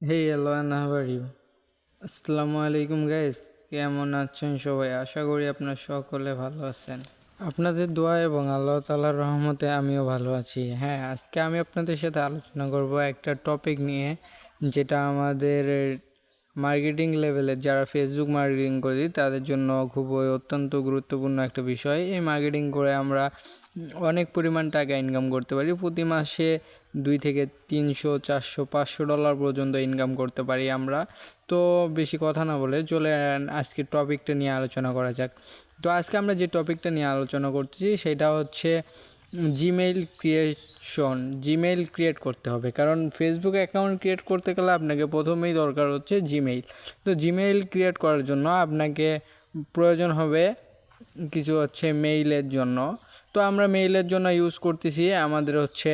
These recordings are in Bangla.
Hey hello and how are you? আসসালামু আলাইকুম গাইস, কেমন আছেন সবাই? আশা করি আপনার সকলে ভালো আছেন। আপনাদের দোয়া এবং আল্লাহ তাআলার রহমতে আমিও ভালো আছি। হ্যাঁ, আজকে আমি আপনাদের সাথে আলোচনা করব একটা টপিক নিয়ে, যেটা আমাদের মার্কেটিং লেভেলে যারা ফেসবুক মার্কেটিং করি তাদের জন্য খুবই অত্যন্ত গুরুত্বপূর্ণ একটা বিষয়। এই মার্কেটিং করে আমরা অনেক পরিমাণ টাকা ইনকাম করতে পারি। প্রতি মাসে 2 থেকে 300, 400, 500 ডলার পর্যন্ত ইনকাম করতে পারি আমরা। তো বেশি কথা না বলে চলে আজকে টপিকটা নিয়ে আলোচনা করা যাক। তো আজকে আমরা যে টপিকটা নিয়ে আলোচনা করছি সেটা হচ্ছে জিমেইল ক্রিয়েশন। জিমেইল ক্রিয়েট করতে হবে, কারণ ফেসবুক অ্যাকাউন্ট ক্রিয়েট করতে গেলে আপনাকে প্রথমেই দরকার হচ্ছে জিমেইল। তো জিমেইল ক্রিয়েট করার জন্য আপনাকে প্রয়োজন হবে কিছু হচ্ছে মেইলের জন্য। তো আমরা মেইলের জন্য ইউজ করতেছি আমাদের হচ্ছে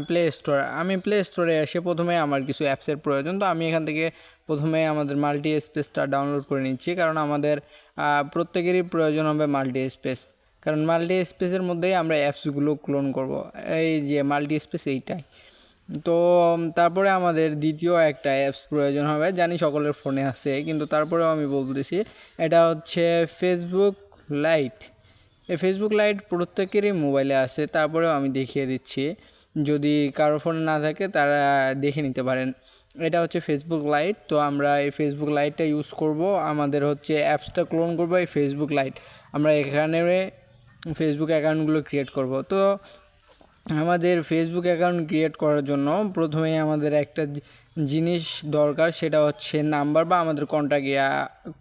প্লে স্টোর। আমি প্লে স্টোরে এসে প্রথমে আমার কিছু অ্যাপসের প্রয়োজন। তো আমি এখান থেকে প্রথমে আমাদের মাল্টি স্পেসটা ডাউনলোড করে নিচ্ছি, কারণ আমাদের প্রত্যেকেরই প্রয়োজন হবে মাল্টি স্পেস। কারণ মাল্টি স্পেসের মধ্যেই আমরা অ্যাপসগুলো ক্লোন করব। এই যে মাল্টি স্পেস এইটাই। তো তারপরে আমাদের দ্বিতীয় একটা অ্যাপস প্রয়োজন হবে, জানি সকলের ফোনে আছে, কিন্তু তারপরেও আমি বলতেছি, এটা হচ্ছে ফেসবুক লাইট। এই ফেসবুক লাইট প্রত্যেকেরই মোবাইলে আছে, তারপরেও আমি দেখিয়ে দিচ্ছি, যদি কারো ফোনে না থাকে তারা দেখে নিতে পারেন। এটা হচ্ছে ফেসবুক লাইট। তো আমরা এই ফেসবুক লাইটটা ইউজ করব, আমাদের হচ্ছে অ্যাপসটা ক্লোন করব এই ফেসবুক লাইট। আমরা এখানে ফেসবুক অ্যাকাউন্টগুলো ক্রিয়েট করব। তো আমাদের ফেসবুক অ্যাকাউন্ট ক্রিয়েট করার জন্য প্রথমেই আমাদের একটা জিনিস দরকার, সেটা হচ্ছে নাম্বার, বা আমাদের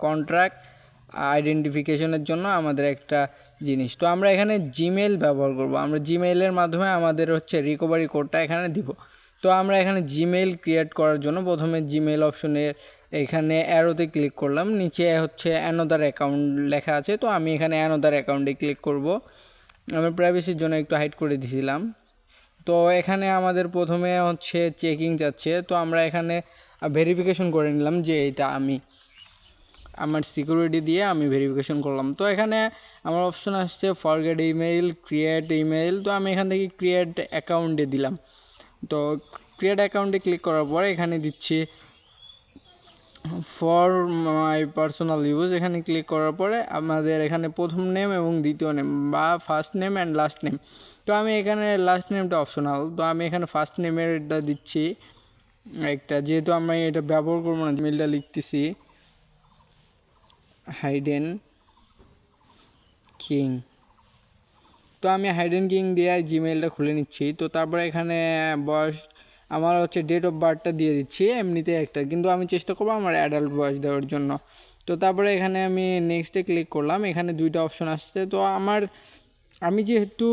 কন্ট্রাক্ট আইডেন্টিফিকেশনের জন্য আমাদের একটা জিনিস। তো আমরা এখানে জিমেইল ব্যবহার করব। আমরা জিমেইলের মাধ্যমে আমাদের হচ্ছে রিকভারি কোডটা এখানে দিব। তো আমরা এখানে জিমেইল ক্রিয়েট করার জন্য প্রথমে জিমেইল অপশনে এখানে অ্যারোতে ক্লিক করলাম, নিচে হচ্ছে অ্যানোদার অ্যাকাউন্ট লেখা আছে। তো আমি এখানে অ্যানোদার অ্যাকাউন্টে ক্লিক করব। আমি প্রাইভেসির জন্য একটু হাইড করে দিয়েছিলাম। তো এখানে আমাদের প্রথমে হচ্ছে চেকিং যাচ্ছে। তো আমরা এখানে ভেরিফিকেশন করে নিলাম যে এটা আমার সিকিউরিটি দিয়ে আমি ভেরিফিকেশন করলাম। তো এখানে আমার অপশন আসছে ফরগেট ইমেইল, ক্রিয়েট ইমেইল। তো আমি এখান থেকে ক্রিয়েট অ্যাকাউন্টে দিলাম। তো ক্রিয়েট অ্যাকাউন্টে ক্লিক করার পরে এখানে দিচ্ছি ফর মাই পার্সোনাল ইউজ। এখানে ক্লিক করার পরে আমাদের এখানে প্রথম নেম এবং দ্বিতীয় নেম, বা first name and last name. তো আমি এখানে লাস্ট নেমটা অপশনাল, তো আমি এখানে ফার্স্ট নেমেরটা দিচ্ছি একটা, যেহেতু আমি এটা ব্যবহার করবো না। ইমেলটা লিখতেছি হাইডেন কিং। তো আমি হাইডেন কিং দিয়ে জিমেইলটা খুলে নিচ্ছি। তো তারপরে এখানে বয়স, আমার হচ্ছে ডেট অফ বার্থটা দিয়ে দিচ্ছি এমনিতে একটা, কিন্তু আমি চেষ্টা করবো আমার অ্যাডাল্ট বয়স দেওয়ার জন্য। তো তারপরে এখানে আমি নেক্সটে ক্লিক করলাম। এখানে দুইটা অপশন আসছে। তো আমি যেহেতু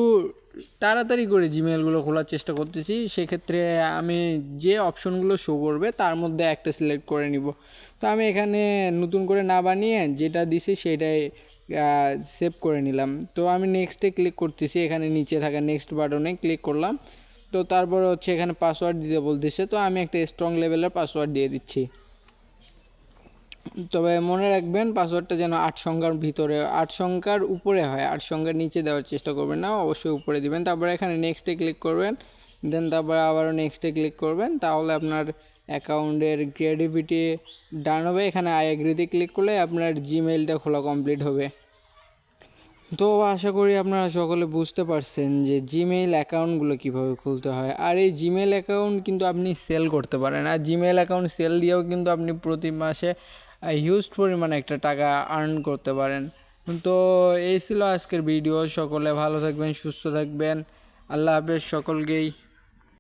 তাড়াতাড়ি করে জিমেইলগুলো খোলার চেষ্টা করতেছি, সেক্ষেত্রে আমি যে অপশনগুলো শো করবে তার মধ্যে একটা সিলেক্ট করে নিব। তো আমি এখানে নতুন করে না বানিয়ে যেটা দিছি সেটাই সেভ করে নিলাম। তো আমি নেক্সটে ক্লিক করতেছি, এখানে নিচে থাকা নেক্সট বাটনে ক্লিক করলাম। তো তারপরে হচ্ছে এখানে পাসওয়ার্ড দিতে বলতেছে। তো আমি একটা স্ট্রং লেভেলের পাসওয়ার্ড দিয়ে দিচ্ছি। তবে মনে রাখবেন পাসওয়ার্ডটা যেন 8 সংখ্যার ভিতরে, 8 সংখ্যার উপরে হয়, 8 সংখ্যার নিচে দেওয়ার চেষ্টা করবেন না, অবশ্যই উপরে দিবেন। তারপরে এখানে নেক্সটে ক্লিক করবেন, দেন তারপরে আবারও নেক্সটে ক্লিক করবেন, তাহলে আপনার অ্যাকাউন্টের ক্রিয়েটিভিটি ডান হবে। এখানে আই এগ্রিতে ক্লিক করলে আপনার জিমেইলটা খোলা কমপ্লিট হবে। তো আশা করি আপনারা সকলে বুঝতে পারছেন যে জিমেইল অ্যাকাউন্টগুলো কীভাবে খুলতে হয়। আর এই জিমেইল অ্যাকাউন্ট কিন্তু আপনি সেল করতে পারেন, আর জিমেইল অ্যাকাউন্ট সেল দিয়েও কিন্তু আপনি প্রতি মাসে হিউজ পরিমাণে একটা টাকা আর্ন করতে পারেন। তো এই ছিল আজকের ভিডিও। সকলে ভালো থাকবেন, সুস্থ থাকবেন। আল্লাহ হাফেজ সকলকেই।